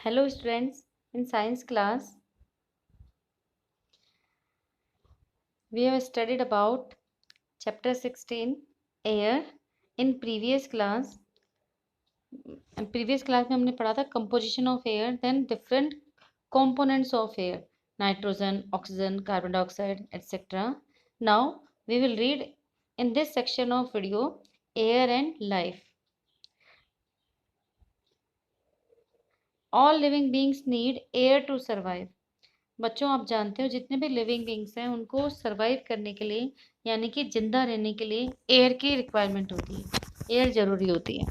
Hello students, in science class we have studied about chapter 16 air. In previous class में हमने पढ़ा था composition of air, then different components of air, nitrogen, oxygen, carbon dioxide, etc. Now we will read in this section of video air and life. All living beings need air to survive. बच्चों आप जानते हो जितने भी living beings हैं उनको survive करने के लिए यानी कि जिंदा रहने के लिए एयर की रिक्वायरमेंट होती है, एयर जरूरी होती है.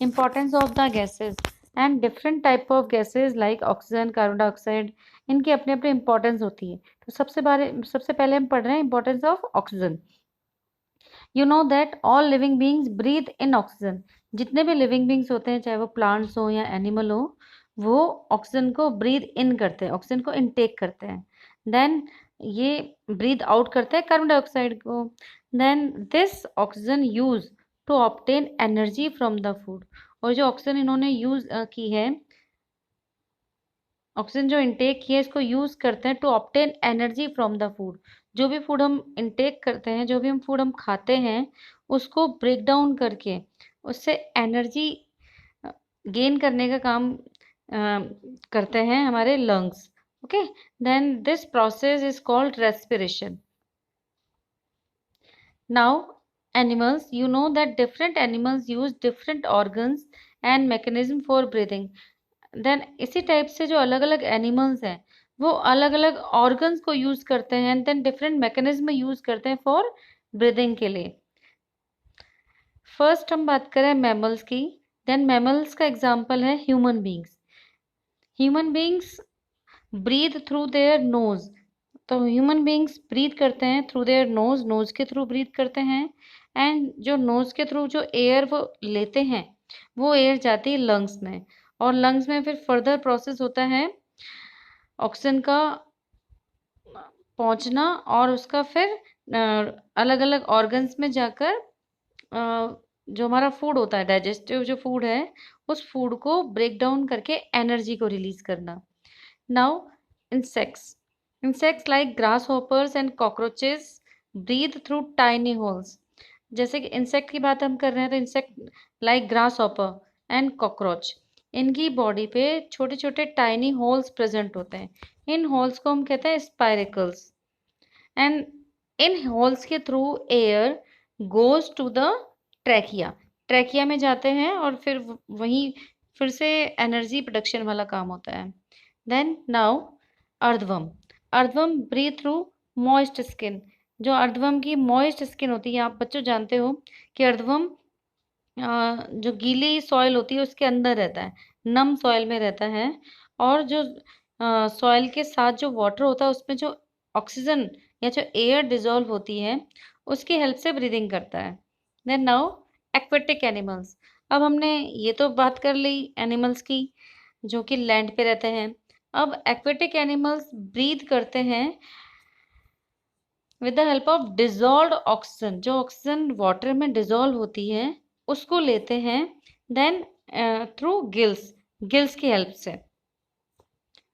Importance of the gases and different type of gases like oxygen, carbon dioxide, इनकी अपनी अपनी इंपॉर्टेंस होती है. तो सबसे पहले हम पढ़ रहे हैं importance of oxygen. You know that all living beings breathe in oxygen. जितने भी लिविंग बींग्स होते हैं चाहे वो प्लांट्स हो या एनिमल हो, वो ऑक्सीजन को ब्रीथ इन करते हैं, ऑक्सीजन को इनटेक करते हैं. देन ये ब्रीथ आउट करते हैं कार्बन डाइऑक्साइड को. Then this oxygen use to obtain energy from the food. और जो ऑक्सीजन इन्होंने यूज की है, ऑक्सीजन जो इनटेक की है, इसको यूज करते हैं to obtain energy from the food. जो भी फूड हम इनटेक करते हैं, जो भी हम फूड हम खाते हैं, उसको ब्रेक डाउन करके उससे एनर्जी गेन करने का काम करते हैं हमारे lungs. Okay, then this process is called respiration. Now animals, you know that different animals use different organs and mechanism for breathing. Then इसी टाइप से जो अलग अलग एनिमल्स हैं वो अलग अलग ऑर्गन्स को यूज करते हैं, देन डिफरेंट मैकेनिज्म यूज करते हैं फॉर ब्रीदिंग के लिए. फर्स्ट हम बात करें मैमल्स की. देन मैमल्स का एग्जांपल है human beings. Human beings breathe through their nose. तो ह्यूमन बींग्स ब्रीथ करते हैं थ्रू देयर नोज, नोज के थ्रू ब्रीथ करते हैं. एंड जो नोज के थ्रू जो एयर वो लेते हैं, वो एयर जाती है लंग्स में, और लंग्स में फिर फर्दर प्रोसेस होता है ऑक्सीजन का पहुंचना, और उसका फिर अलग अलग ऑर्गन्स में जाकर जो हमारा फूड होता है, डाइजेस्टिव जो फूड है, उस फूड को ब्रेक डाउन करके एनर्जी को रिलीज करना. Now insects like grasshoppers and cockroaches breathe through tiny holes. जैसे कि इंसेक्ट की बात हम कर रहे हैं, तो insect like grass hopper and cockroach, इनकी बॉडी पे छोटे छोटे टाइनी होल्स प्रेजेंट होते हैं. इन होल्स को हम कहते हैं स्पाइरेकल्स. एंड इन होल्स के through air goes to the trachea. Trachea में जाते हैं और फिर वहीं फिर से एनर्जी प्रोडक्शन वाला काम होता है. Then now earthworm breathe through moist skin. जो अर्थवर्म की मॉइस्ट स्किन होती है, आप बच्चों जानते हो कि अर्थवर्म जो गीली सॉइल होती है उसके अंदर रहता है, नम सॉइल में रहता है, और जो सॉइल के साथ जो वाटर होता है उसमें जो ऑक्सीजन या जो एयर डिजोल्व होती है, उसकी हेल्प से ब्रीदिंग करता है. Then now aquatic animals. अब हमने ये तो बात कर ली एनिमल्स की जो कि लैंड पे रहते हैं. अब एक्वेटिक एनिमल्स ब्रीथ करते हैं with the help of dissolved oxygen. जो ऑक्सीजन वाटर में डिजोल्व होती है उसको लेते हैं, देन थ्रू गिल्स की हेल्प से.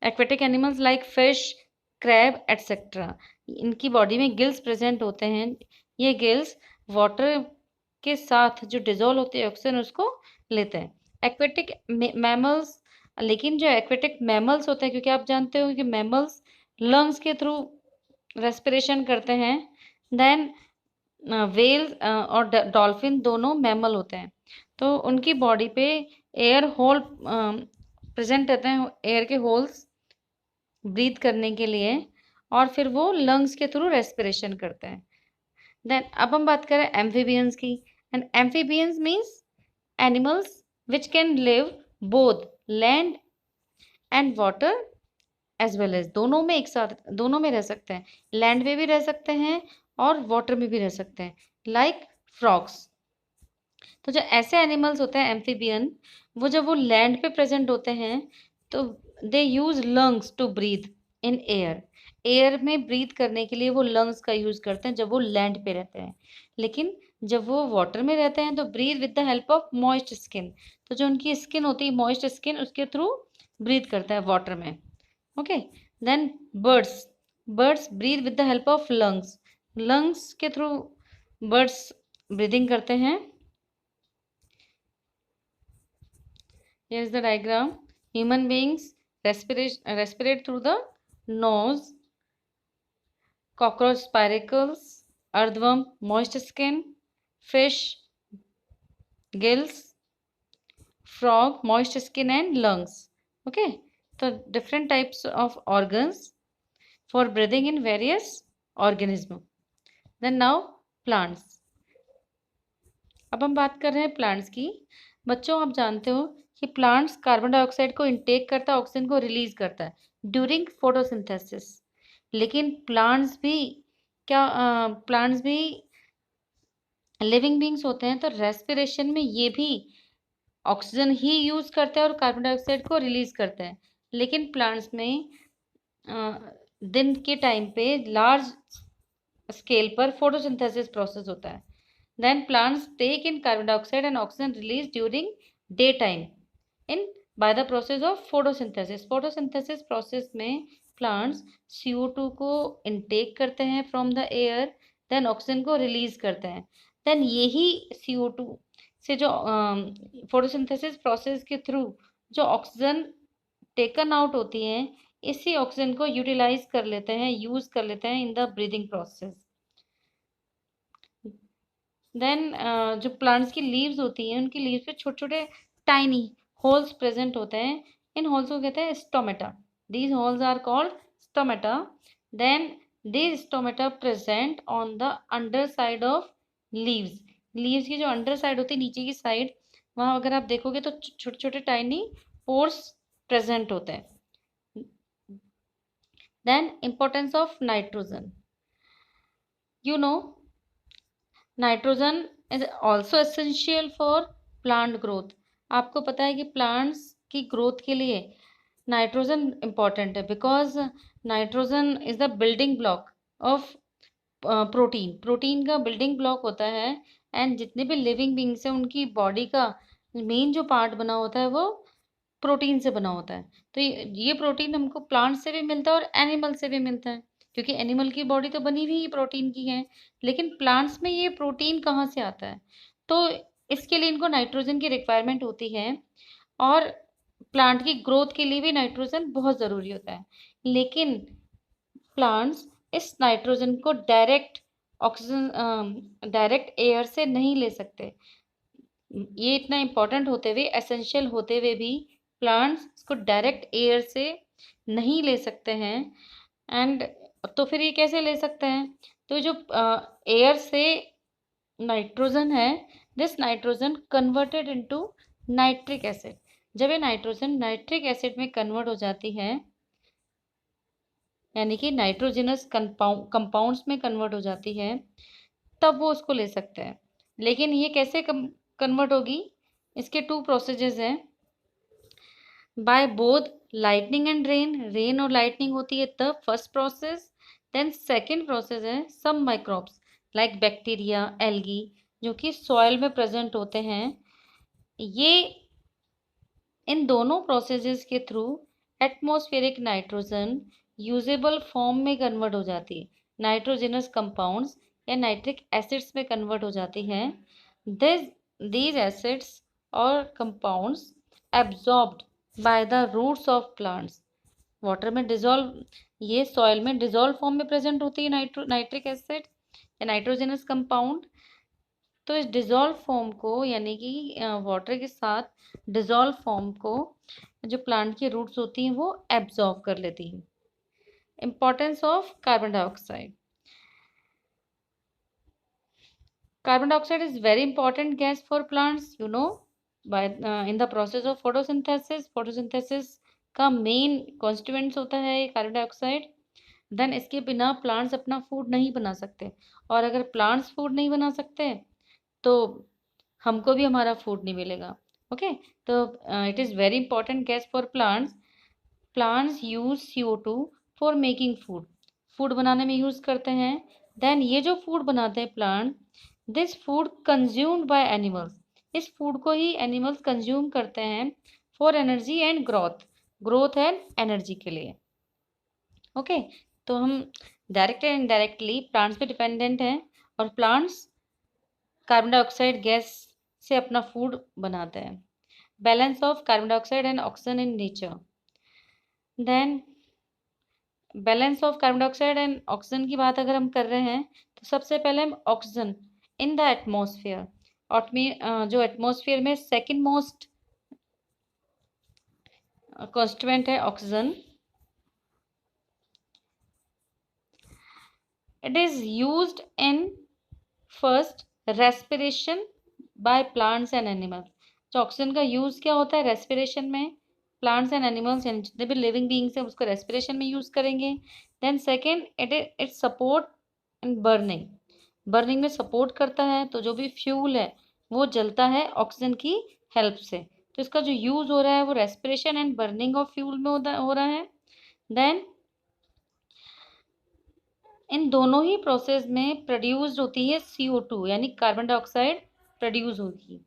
Aquatic animals like fish, crab etcetera, इनकी बॉडी में गिल्स प्रेजेंट होते हैं. ये गिल्स वाटर के साथ जो डिजोल्व होती है ऑक्सीजन उसको लेते हैं. एक्वेटिक मैमल्स, लेकिन जो एक्वेटिक मैमल्स होते हैं, क्योंकि आप जानते हो कि मैमल्स लंग्स के थ्रू रेस्पिरेशन करते हैं. देन व्हेल और डॉल्फिन दोनों मैमल होते हैं, तो उनकी बॉडी पे एयर होल प्रेजेंट रहते हैं, एयर के होल्स ब्रीथ करने के लिए, और फिर वो लंग्स के थ्रू रेस्पिरेशन करते हैं. देन अब हम बात करें एम्फीबियंस की. And amphibians means animals which can live both land and water as well as. दोनों में एक साथ, दोनों में रह सकते हैं, लैंड में भी रह सकते हैं और वाटर में भी रह सकते हैं, लाइक फ्रॉग्स. तो जो ऐसे एनिमल्स होते हैं एम्फीबियन, वो जब वो लैंड पे प्रेजेंट होते हैं तो they use lungs to breathe in air. Air में ब्रीथ करने के लिए वो लंग्स का यूज करते हैं जब वो लैंड पे रहते हैं. लेकिन जब वो वाटर में रहते हैं तो breathe with the help of moist skin, तो जो उनकी स्किन होती है मॉइस्ट स्किन, उसके थ्रू ब्रीथ करता है वाटर में। Okay, then birds, birds breathe with the help of lungs, lungs के थ्रू बर्ड्स ब्रीदिंग करते हैं। Here is the diagram. Human beings respirate through the nose, cockroach spiracles, earthworm moist skin, fish gills, frog moist skin and lungs. Okay, so different types of organs for breathing in various organisms. Then now plants. अब हम बात कर रहे हैं plants की। बच्चों, आप जानते हो कि प्लांट्स कार्बन डाइऑक्साइड को इनटेक करता है, ऑक्सीजन को रिलीज करता है ड्यूरिंग फोटोसिंथेसिस। लेकिन प्लांट्स भी लिविंग बींग्स होते हैं, तो रेस्पिरेशन में ये भी ऑक्सीजन ही यूज करते हैं और कार्बन डाइऑक्साइड को रिलीज करते हैं। लेकिन प्लांट्स में दिन के टाइम पे लार्ज स्केल पर फोटोसिंथेसिस प्रोसेस होता है। Then plants take in carbon dioxide and oxygen released during daytime by the process of photosynthesis. Photosynthesis process में plants CO2 को intake करते हैं from the air, then oxygen को release करते हैं। then यही CO2 से जो photosynthesis process के through जो ऑक्सीजन टेकन आउट होती है, इसी ऑक्सीजन को यूटिलाइज कर लेते हैं, यूज कर लेते हैं in the breathing process. Then जो प्लांट्स की लीव्स होती हैं, उनकी लीव्स पे छोटे छोटे टाइनी होल्स प्रेजेंट होते हैं। इन होल्स को कहते हैं stomata. These holes are called stomata. Then these stomata present on the under side of leaves. Leaves की जो अंडर साइड होती है, नीचे की साइड, वहाँ अगर आप देखोगे तो छोटे छोटे टाइनी पोर्स प्रेजेंट होते हैं। Then importance of nitrogen. You know, nitrogen is also essential for plant growth. आपको पता है कि प्लांट्स की ग्रोथ के लिए नाइट्रोजन इम्पॉर्टेंट है, because nitrogen is the building block of protein. Protein का बिल्डिंग ब्लॉक होता है, एंड जितने भी लिविंग बींग्स हैं उनकी बॉडी का मेन जो पार्ट बना होता है वो प्रोटीन से बना होता है। तो ये प्रोटीन हमको प्लांट से भी मिलता है और एनिमल से भी मिलता है, क्योंकि एनिमल की बॉडी तो बनी हुई प्रोटीन की है। लेकिन प्लांट्स में ये प्रोटीन कहाँ से आता है? तो इसके लिए इनको नाइट्रोजन की रिक्वायरमेंट होती है, और प्लांट की ग्रोथ के लिए भी नाइट्रोजन बहुत ज़रूरी होता है। लेकिन प्लांट्स इस नाइट्रोजन को डायरेक्ट एयर से नहीं ले सकते। ये इतना इम्पोर्टेंट होते हुए, एसेंशियल होते हुए भी प्लांट्स इसको डायरेक्ट एयर से नहीं ले सकते हैं। एंड तो फिर ये कैसे ले सकते हैं? तो जो एयर से नाइट्रोजन है, this nitrogen converted into nitric acid. जब ये नाइट्रोजन नाइट्रिक एसिड में कन्वर्ट हो जाती है, यानी कि नाइट्रोजनस कंपाउंड्स में कन्वर्ट हो जाती है, तब वो उसको ले सकते हैं। लेकिन ये कैसे कन्वर्ट होगी? इसके टू प्रोसेजेस हैं। By both lightning and rain, rain और लाइटनिंग होती है तब first process. Then second process है some microbes like bacteria, algae, जो कि सॉइल में प्रेजेंट होते हैं। ये इन दोनों प्रोसेसेस के through atmospheric nitrogen usable form में कन्वर्ट हो जाती है, नाइट्रोजनस कंपाउंड्स या नाइट्रिक एसिड्स में कन्वर्ट हो जाती है। these acids or compounds absorbed by the roots of plants, water में डिजोल्व, ये सॉइल में डिजोल्व फॉर्म में प्रेजेंट होती है नाइट्रिक एसिड या नाइट्रोजनस कंपाउंड। तो इस डिजोल्व फॉर्म को, यानी कि वाटर के साथ डिजोल्व फॉर्म को जो प्लांट की रूट्स होती हैं वो एब्जॉर्ब कर लेती हैं। Importance of carbon dioxide. Carbon dioxide is very important gas for plants, you know, by in the process of photosynthesis। photosynthesis का मेन कॉन्स्टिट्यूएंट्स होता है ये कार्बन डाइऑक्साइड। देन इसके बिना प्लांट्स अपना फूड नहीं बना सकते, और अगर प्लांट्स फूड नहीं बना सकते तो हमको भी हमारा फूड नहीं मिलेगा। ओके, तो it is very important gas for plants. Plants use CO2 for making food, food बनाने में यूज़ करते हैं। देन ये जो फूड बनाते हैं plant, this food consumed by animals, इस फूड को ही एनिमल्स कंज्यूम करते हैं for energy and growth and energy के लिए। ओके तो हम डायरेक्ट एंड इनडायरेक्टली प्लांट्स पे डिपेंडेंट हैं और प्लांट्स कार्बन डाइऑक्साइड गैस से अपना फूड बनाते हैं। Balance of carbon dioxide and oxygen in nature. Then balance of carbon dioxide and oxygen की बात अगर हम कर रहे हैं तो सबसे पहले हम ऑक्सीजन इन द एटमॉस्फेयर, जो एटमॉस्फेयर में सेकंड मोस्ट कॉन्स्टिट्यूएंट है oxygen. It is used in first respiration by plants and animals. जो ऑक्सीजन का यूज क्या होता है रेस्पिरेशन में, प्लांट्स एंड एनिमल्स यानी जितने भी लिविंग बीइंग्स हैं उसको रेस्पिरेशन में यूज करेंगे। Then second it support in burning में सपोर्ट करता है, तो जो भी फ्यूल है वो जलता है ऑक्सीजन की हेल्प से। तो इसका जो यूज हो रहा है वो respiration and burning of fuel में हो रहा है। देन इन दोनों ही प्रोसेस में प्रोड्यूस्ड होती है CO2 यानी कार्बन डाइऑक्साइड प्रोड्यूस होगी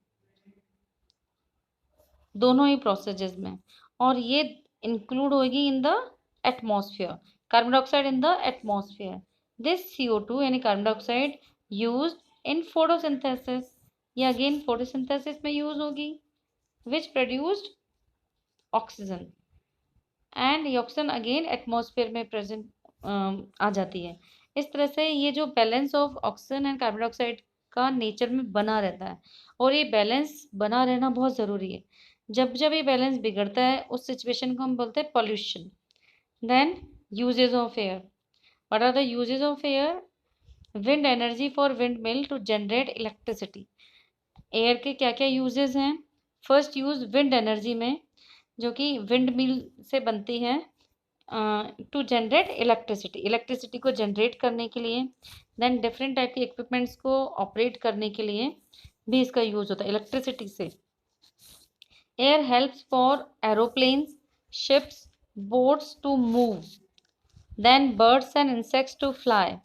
दोनों ही प्रोसेसेस में, और ये इंक्लूड होगी in the atmosphere, carbon dioxide in the atmosphere. This CO2 यानी carbon dioxide used in photosynthesis, ये अगेन फोटोसिंथेसिस में यूज होगी विच प्रोड्यूस्ड ऑक्सीजन, एंड ये ऑक्सीजन अगेन एटमॉस्फेयर में प्रेजेंट आ जाती है। इस तरह से ये जो balance of oxygen and carbon dioxide का नेचर में बना रहता है, और ये बैलेंस बना रहना बहुत ज़रूरी है। जब जब ये बैलेंस बिगड़ता है उस सिचुएशन को हम बोलते हैं pollution. Then usages of air, what are the usages of air? Wind energy for windmill to generate electricity. Air के क्या क्या यूजेस हैं? फर्स्ट यूज विंड एनर्जी में, जो कि विंड मिल से बनती है, टू जनरेट इलेक्ट्रिसिटी को जनरेट करने के लिए। देन डिफरेंट टाइप के इक्विपमेंट्स को ऑपरेट करने के लिए भी इसका यूज होता है इलेक्ट्रिसिटी से। Air helps for aeroplanes, ships, boats to move, then birds and insects to fly.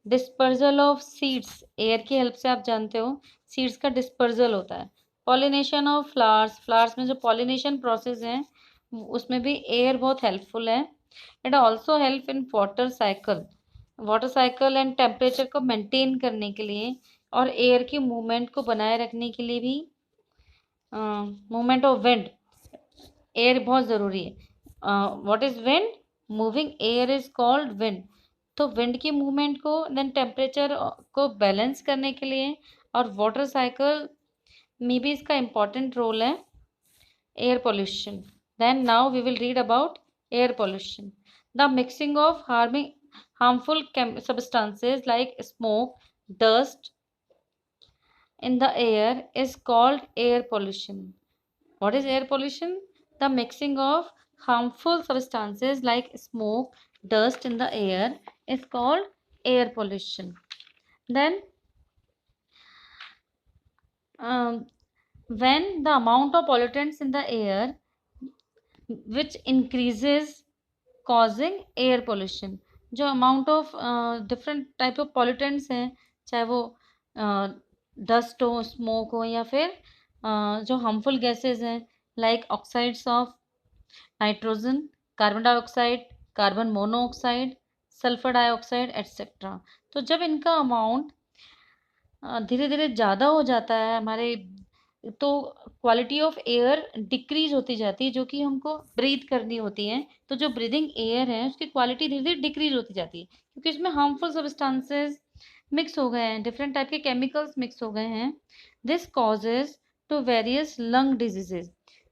Dispersal of seeds, air की हेल्प से आप जानते हो सीड्स का डिस्पर्जल होता है। पॉलिनेशन ऑफ फ्लावर्स, फ्लावर्स में जो पॉलिनेशन प्रोसेस है उसमें भी एयर बहुत हेल्पफुल है। It also help in water cycle and temperature को मेंटेन करने के लिए, और एयर की मूवमेंट को बनाए रखने के लिए भी। मूवमेंट ऑफ विंड, एयर बहुत ज़रूरी है। What is wind? Moving air is called wind. तो विंड की मूवमेंट को, देन टेम्परेचर को बैलेंस करने के लिए, और वाटर साइकिल में भी इसका इम्पॉर्टेंट रोल है। Air pollution, then now we will read about air pollution. The mixing of harmful substances like smoke, dust in the air is called air pollution. What is air pollution? The mixing of harmful substances like smoke, dust in the air is called air pollution. Then when the amount of pollutants in the air which increases causing air pollution, जो amount of different type of pollutants हैं, चाहे वो dust हो, smoke हो, या फिर जो harmful gases हैं like oxides of nitrogen, carbon dioxide, carbon monoxide, sulphur dioxide etcetera. तो जब इनका अमाउंट धीरे धीरे ज़्यादा हो जाता है हमारे, तो क्वालिटी ऑफ एयर डिक्रीज होती जाती है जो कि हमको ब्रीथ करनी होती है। तो जो ब्रीदिंग एयर है उसकी क्वालिटी धीरे धीरे डिक्रीज होती जाती है, क्योंकि इसमें हार्मफुल सब्सटेंसेस मिक्स हो गए हैं, डिफरेंट टाइप के केमिकल्स मिक्स हो गए हैं। This causes to various lung diseases,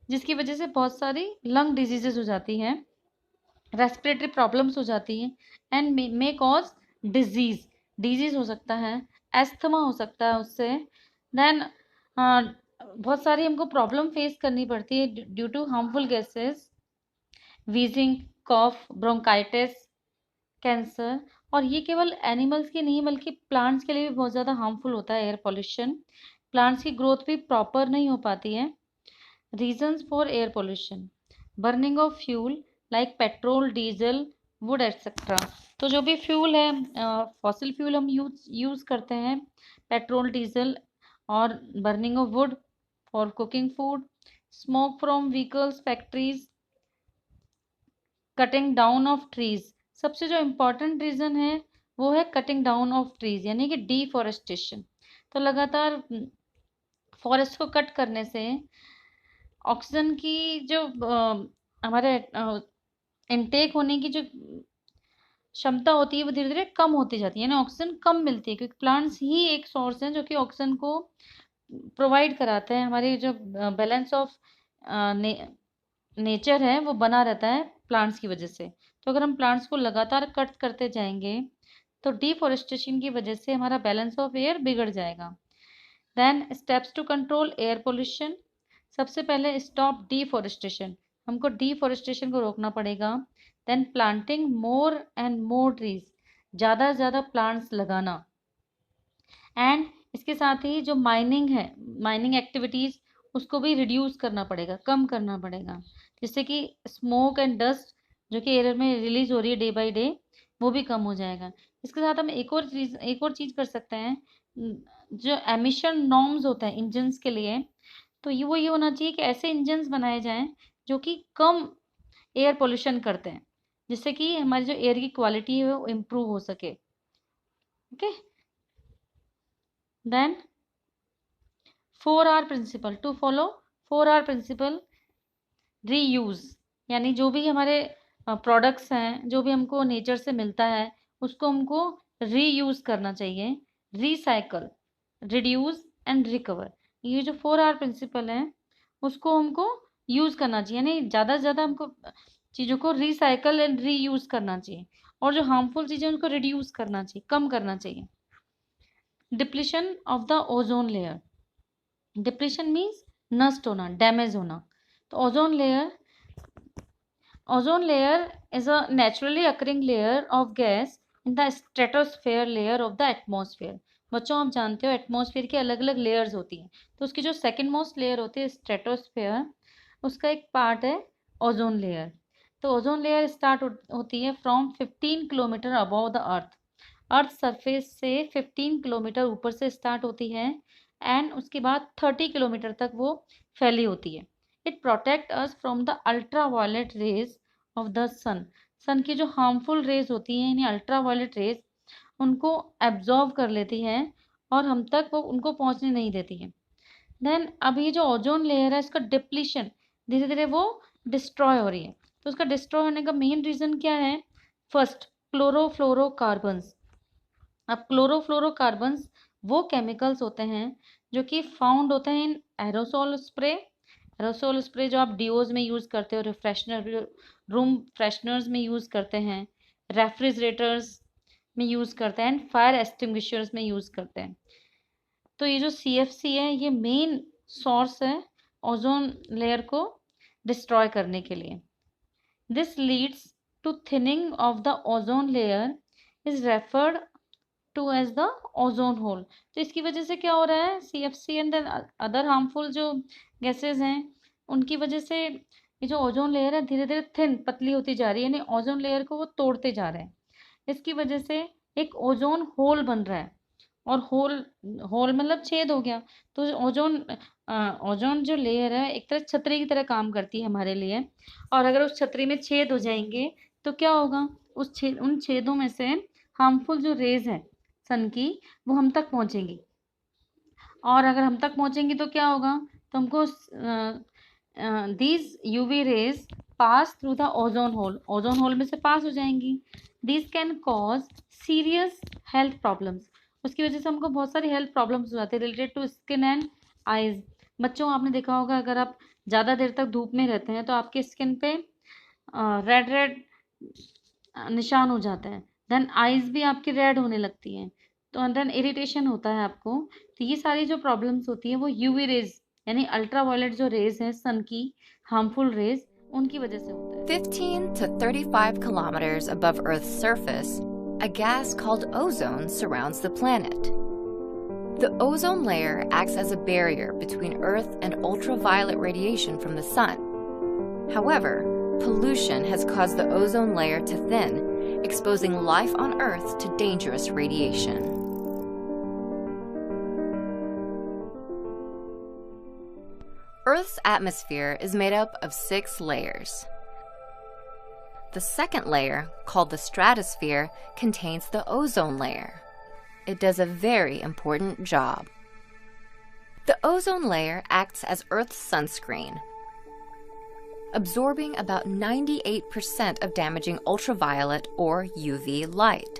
जिसकी वजह से बहुत सारी लंग डिजीजेज हो जाती हैं, रेस्पिरेटरी प्रॉब्लम्स हो जाती हैं, एंड मे कॉज डिजीज हो सकता है, एस्थमा हो सकता है उससे। देन बहुत सारी हमको प्रॉब्लम फेस करनी पड़ती है due to harmful gases, wheezing, cough, bronchitis, cancer. और ये केवल एनिमल्स की नहीं बल्कि प्लांट्स के लिए भी बहुत ज़्यादा हार्मफुल होता है एयर पॉल्यूशन। प्लांट्स की ग्रोथ भी प्रॉपर नहीं हो पाती है। Reasons for air pollution, burning of fuel like petrol, diesel, would etcetera. तो जो भी फ्यूल है, फॉसिल फ्यूल हम यूज़ करते हैं, पेट्रोल, डीजल और burning of would for cooking food, smoke from vehicles, factories, cutting down of trees. सबसे जो इम्पोर्टेंट रीज़न है वो है कटिंग डाउन ऑफ ट्रीज, यानी कि डिफॉरेस्टेशन। तो लगातार फॉरेस्ट को कट करने से ऑक्सीजन की जो हमारे इनटेक होने की जो क्षमता होती है वो धीरे धीरे कम होती जाती है, यानी ऑक्सीजन कम मिलती है, क्योंकि प्लांट्स ही एक सोर्स हैं जो कि ऑक्सीजन को प्रोवाइड कराते हैं। हमारी जो बैलेंस ऑफ नेचर है वो बना रहता है प्लांट्स की वजह से। तो अगर हम प्लांट्स को लगातार कट करते जाएंगे तो डिफॉरेस्टेशन की वजह से हमारा बैलेंस ऑफ एयर बिगड़ जाएगा। Then steps to control air pollution. सबसे पहले स्टॉप डिफॉरेस्टेशन, हमको डिफॉरेस्टेशन को रोकना पड़ेगा। Then planting more and more trees, ज़्यादा से ज़्यादा प्लांट्स लगाना। एंड इसके साथ ही जो माइनिंग है, माइनिंग एक्टिविटीज़, उसको भी रिड्यूस करना पड़ेगा, कम करना पड़ेगा, जिससे कि स्मोक एंड डस्ट जो कि एयर में रिलीज हो रही है डे बाय डे वो भी कम हो जाएगा। इसके साथ हम एक और चीज़ कर सकते हैं। जो एमिशन नॉर्म्स होते हैं इंजन्स के लिए, तो ये होना चाहिए कि ऐसे इंजन्स बनाए जाएं जो कि कम एयर पोल्यूशन करते हैं, जिससे कि हमारी जो एयर की क्वालिटी है वो इम्प्रूव हो सके। Okay, then 4R principle, to follow 4R principle. Reuse, यानी जो भी हमारे प्रोडक्ट्स हैं, जो भी हमको नेचर से मिलता है उसको हमको रीयूज करना चाहिए। रिसाइकल, रिड्यूस एंड रिकवर, ये जो 4R प्रिंसिपल है उसको हमको यूज़ करना चाहिए, यानी ज़्यादा से ज़्यादा हमको चीज़ों को रिसाइकल एंड रीयूज़ करना चाहिए, और जो हार्मफुल चीज़ें उनको रिड्यूस करना चाहिए, कम करना चाहिए। Depletion of the ozone layer, depletion means नष्ट होना, डैमेज होना। तो ozone layer is a naturally occurring layer of gas in the stratosphere layer of the atmosphere. बच्चों आप जानते हो एटमॉस्फेयर की अलग अलग लेयर्स होती हैं, तो उसकी जो सेकेंड मोस्ट लेयर होती है स्ट्रेटोस्फेयर, उसका एक पार्ट है ओजोन लेयर। तो ओजोन लेयर स्टार्ट होती है from 15 kilometre above the earth surface से 15 किलोमीटर ऊपर से स्टार्ट होती है, एंड उसके बाद 30 किलोमीटर तक वो फैली होती है। It protect us from the ultra violet rays of the sun की जो हार्मफुल रेज होती हैं, यानी अल्ट्रा वायलेट रेज, उनको एब्जॉर्व कर लेती है और हम तक वो उनको पहुंचने नहीं देती है। देन अब ये जो ओजोन लेयर है इसका डिप्लीशन धीरे धीरे वो डिस्ट्रॉय हो रही है। तो उसका डिस्ट्रॉय होने का मेन रीज़न क्या है? First, chlorofluorocarbons. अब क्लोरोफ्लोरोकार्बन्स वो केमिकल्स होते हैं जो कि फाउंड होते हैं in aerosol spray. Aerosol spray जो आप डीओज में यूज़ करते हो, रिफ्रेशनर, रूम फ्रेशनर्स में यूज़ करते हैं, रेफ्रिजरेटर्स में यूज़ करते हैं, एंड फायर एक्सटिंग्विशर्स में यूज़ करते हैं। तो ये जो CFC है ये मेन सोर्स है ओजोन लेयर को डिस्ट्रॉय करने के लिए। This leads to thinning of the ozone layer is referred to as the ozone hole. तो इसकी वजह से क्या हो रहा है, CFC एंड अदर हार्मफुल जो गैसेज हैं उनकी वजह से ये जो ओजोन लेयर है धीरे धीरे थिन, पतली होती जा रही है, यानी ओजोन लेयर को वो तोड़ते जा रहे हैं। इसकी वजह से एक ओजोन होल बन रहा है, और होल मतलब छेद हो गया। तो ओजोन जो लेयर है एक तरह छतरी की तरह काम करती है हमारे लिए, और अगर उस छतरी में छेद हो जाएंगे तो क्या होगा, उन छेदों में से हार्मफुल जो रेज है सन की वो हम तक पहुंचेंगी, और अगर हम तक पहुंचेंगी तो क्या होगा, तो हमको these UV rays pass through the ozone hole में से पास हो जाएंगी। This can cause serious health problems, उसकी वजह से हमको बहुत सारी हेल्थ प्रॉब्लम्स हो जाती है related to skin and eyes. बच्चों आपने देखा होगा अगर आप ज़्यादा देर तक धूप में रहते हैं तो आपके स्किन पे रेड निशान हो जाते हैं, देन आइज भी आपकी रेड होने लगती हैं, तो देन इरिटेशन होता है आपको। तो ये सारी जो प्रॉब्लम्स होती हैं वो UV रेज यानी अल्ट्रा वायलेट जो रेज हैं सन की, हार्मफुल रेज, उनकी वजह से होता है। 15 to 35 kilometers above Earth's surface, a gas called ozone surrounds the planet. The ozone layer acts as a barrier between Earth and ultraviolet radiation from the sun. However, pollution has caused the ozone layer to thin exposing life on Earth to dangerous radiation. Earth's atmosphere is made up of 6 layers. The second layer, called the stratosphere, contains the ozone layer. It does a very important job. The ozone layer acts as Earth's sunscreen, absorbing about 98% of damaging ultraviolet or UV light.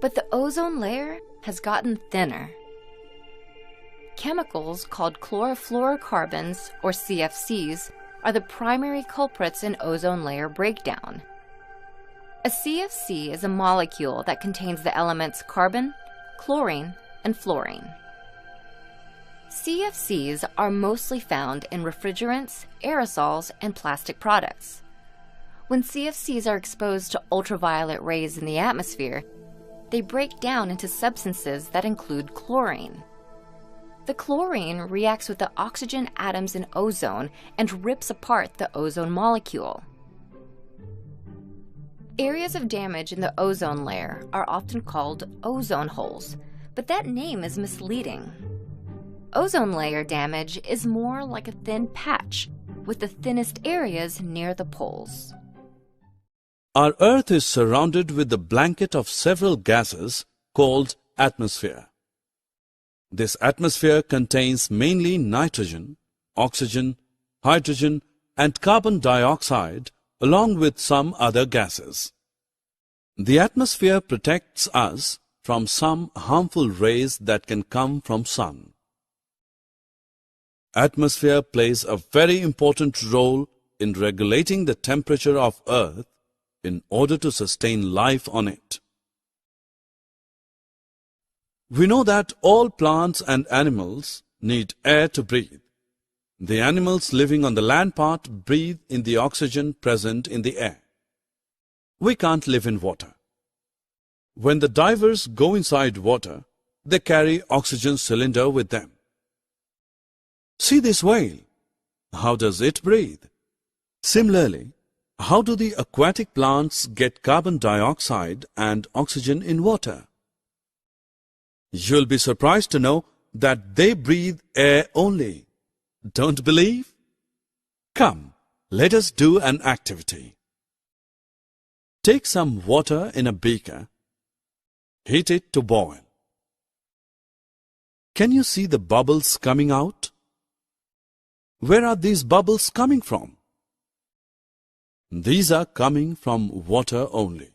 But the ozone layer has gotten thinner. Chemicals called chlorofluorocarbons, or CFCs, are the primary culprits in ozone layer breakdown. A CFC is a molecule that contains the elements carbon, chlorine, and fluorine. CFCs are mostly found in refrigerants, aerosols, and plastic products. When CFCs are exposed to ultraviolet rays in the atmosphere, they break down into substances that include chlorine. The chlorine reacts with the oxygen atoms in ozone and rips apart the ozone molecule. Areas of damage in the ozone layer are often called ozone holes, but that name is misleading. Ozone layer damage is more like a thin patch, with the thinnest areas near the poles. Our Earth is surrounded with a blanket of several gases called atmosphere. This atmosphere contains mainly nitrogen, oxygen, hydrogen, and carbon dioxide, along with some other gases. The atmosphere protects us from some harmful rays that can come from sun. Atmosphere plays a very important role in regulating the temperature of Earth in order to sustain life on it. We know that all plants and animals need air to breathe. The animals living on the land part breathe in the oxygen present in the air. We can't live in water. When the divers go inside water, they carry oxygen cylinder with them. See this whale. How does it breathe? Similarly, how do the aquatic plants get carbon dioxide and oxygen in water? You'll be surprised to know that they breathe air only. Don't believe? Come, let us do an activity. Take some water in a beaker. Heat it to boil. Can you see the bubbles coming out? Where are these bubbles coming from? These are coming from water only.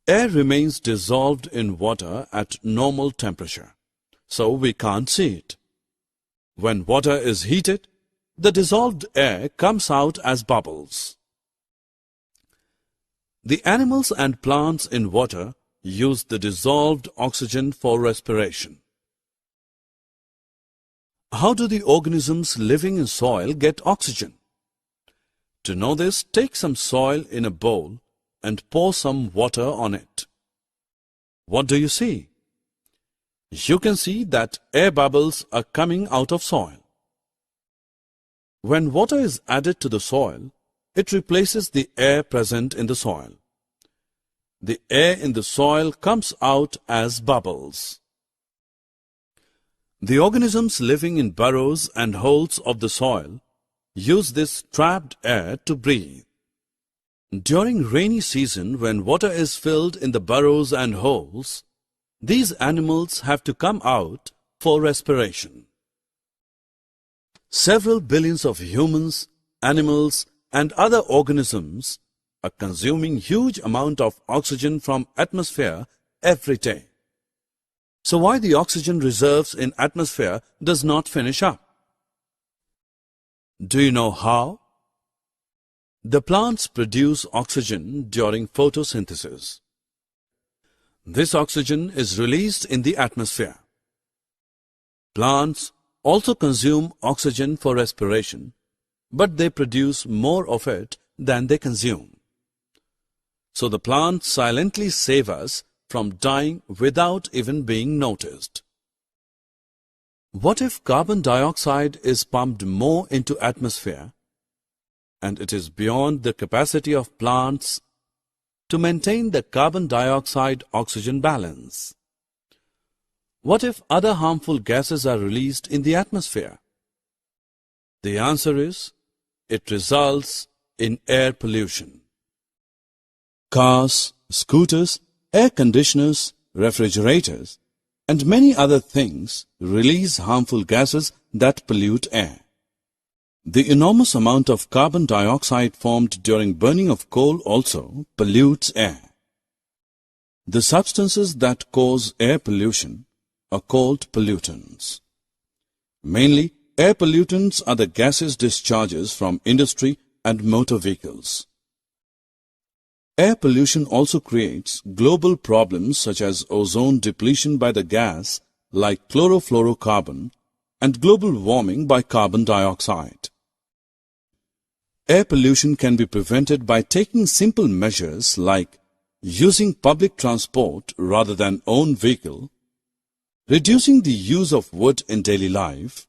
Air remains dissolved in water at normal temperature, so we can't see it. When water is heated, the dissolved air comes out as bubbles. The animals and plants in water use the dissolved oxygen for respiration. How do the organisms living in soil get oxygen? To know this, take some soil in a bowl and pour some water on it. What do you see? You can see that air bubbles are coming out of soil. When water is added to the soil, it replaces the air present in the soil. The air in the soil comes out as bubbles. The organisms living in burrows and holes of the soil use this trapped air to breathe. During rainy season, when water is filled in the burrows and holes, these animals have to come out for respiration. Several billions of humans, animals, and other organisms are consuming huge amount of oxygen from atmosphere every day. So why the oxygen reserves in atmosphere does not finish up? Do you know how? The plants produce oxygen during photosynthesis. This oxygen is released in the atmosphere. Plants also consume oxygen for respiration, but they produce more of it than they consume. So the plants silently save us from dying without even being noticed. What if carbon dioxide is pumped more into atmosphere and it is beyond the capacity of plants to maintain the carbon dioxide-oxygen balance. What if other harmful gases are released in the atmosphere? The answer is, it results in air pollution. Cars, scooters, air conditioners, refrigerators, and many other things release harmful gases that pollute air. The enormous amount of carbon dioxide formed during burning of coal also pollutes air. The substances that cause air pollution are called pollutants. Mainly, air pollutants are the gases discharges from industry and motor vehicles. Air pollution also creates global problems such as ozone depletion by the gas like chlorofluorocarbon and global warming by carbon dioxide. Air pollution can be prevented by taking simple measures like using public transport rather than own vehicle, reducing the use of wood in daily life,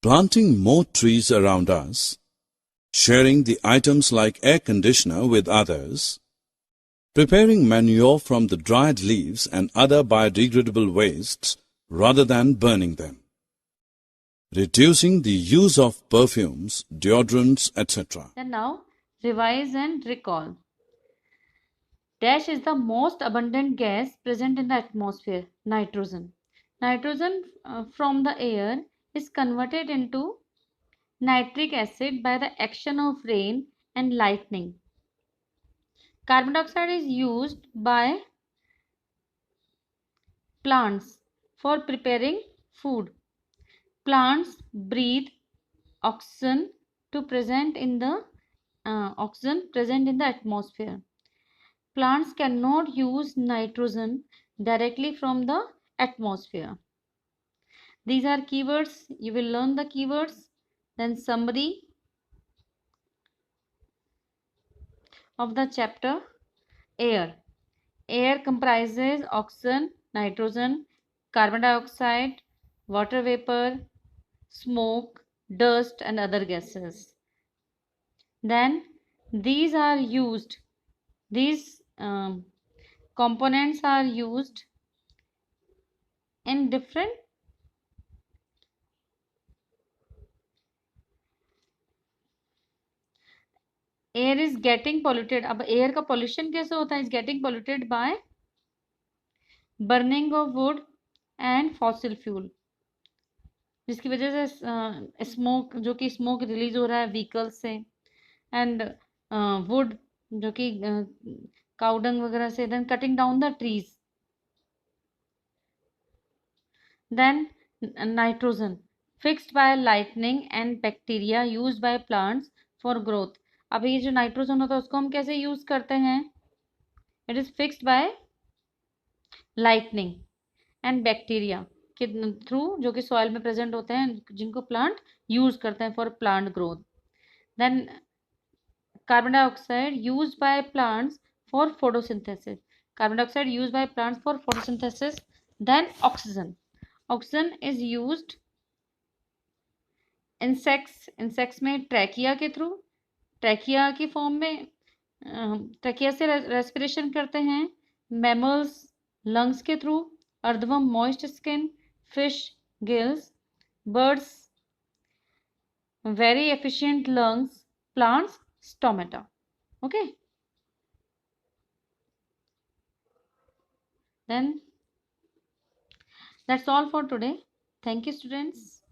planting more trees around us, sharing the items like air conditioner with others, preparing manure from the dried leaves and other biodegradable wastes rather than burning them, reducing the use of perfumes, deodorants, etc. Then now, revise and recall. Dash is the most abundant gas present in the atmosphere, nitrogen. Nitrogen from the air is converted into nitric acid by the action of rain and lightning. Carbon dioxide is used by plants for preparing food. Plants breathe oxygen present in the atmosphere. Plants cannot use nitrogen directly from the atmosphere. These are keywords. You will learn the keywords. Then summary of the chapter. Air. Air comprises oxygen, nitrogen, carbon dioxide, water vapor, smoke, dust and other gases. Then these components are used in different air is getting polluted. अब air का pollution कैसे होता है? Is getting polluted by burning of wood and fossil fuel, जिसकी वजह से smoke जो कि स्मोक रिलीज हो रहा है व्हीकल्स से, एंड वुड जो कि काउडंग वगैरह से, then cutting down the trees, then nitrogen fixed by lightning and bacteria used by plants for growth. अब ये जो नाइट्रोजन होता है उसको हम कैसे यूज करते हैं? It is fixed by lightning and bacteria के थ्रू, जो कि सॉइल में प्रेजेंट होते हैं, जिनको प्लांट यूज करते हैं for plant growth. Then carbon dioxide used by plants for photosynthesis. Carbon dioxide used by plants for photosynthesis. Then oxygen. Oxygen is used insects में ट्रैकिया के थ्रू, ट्रैकिया की form में, trachea से respiration करते हैं. Mammals lungs के through, अर्धवम moist skin, fish gills, birds very efficient lungs, plants stomata. Okay, then that's all for today. Thank you, students.